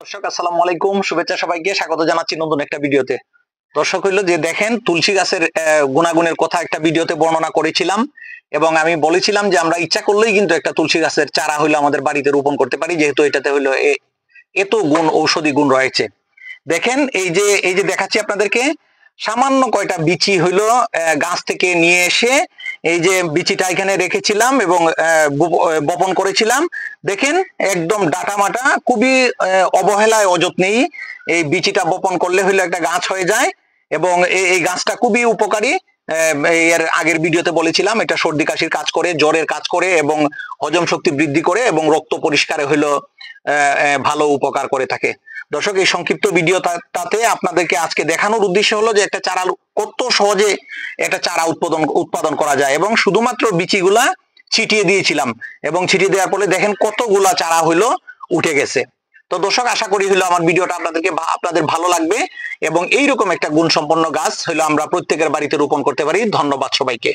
দর্শক আসসালামু আলাইকুম, শুভেচ্ছা সবাইকে, স্বাগত জানাচ্ছি নতুন একটা ভিডিওতে। দর্শক হইলো যে দেখেন, তুলসী গাছের গুণাগুণের কথা একটা ভিডিওতে বর্ণনা করেছিলাম এবং আমি বলেছিলাম যে আমরা ইচ্ছা করলেই কিন্তু একটা তুলসী গাছের চারা হইলো আমাদের বাড়িতে রোপণ করতে পারি, যেহেতু এটাতে হইলো এত গুণ, ঔষধি গুণ রয়েছে। দেখেন এই যে দেখাচ্ছি আপনাদেরকে, সামান্য কয়টা বিচি হইলো গাছ থেকে নিয়ে এসে এই যে বিচিটা এখানে রেখেছিলাম এবং বপন করেছিলাম। দেখেন একদম ডাটা মাটা, খুবই অবহেলায় অযত্নেই এই বিচিটা বপন করলে হইলো একটা গাছ হয়ে যায় এবং এই গাছটা খুবই উপকারী। এর আগের ভিডিওতে বলেছিলাম এটা সর্দি কাশির কাজ করে, জ্বরের কাজ করে এবং হজম শক্তি বৃদ্ধি করে এবং রক্ত পরিষ্কারে হইলো ভালো উপকার করে থাকে। দর্শক, এই সংক্ষিপ্ত ভিডিওটাতে আপনাদেরকে আজকে দেখানোর উদ্দেশ্য হলো যে একটা চারা কত সহজে একটা চারা উৎপাদন করা যায় এবং শুধুমাত্র বিচিগুলা ছিটিয়ে দিয়েছিলাম এবং ছিটিয়ে দেওয়ার পরে দেখেন কতগুলা চারা হইলো উঠে গেছে। তো দর্শক, আশা করি হইলো আমার ভিডিওটা আপনাদের ভালো লাগবে এবং এইরকম একটা গুণসম্পন্ন গাছ হইলো আমরা প্রত্যেকের বাড়িতে রোপণ করতে পারি। ধন্যবাদ সবাইকে।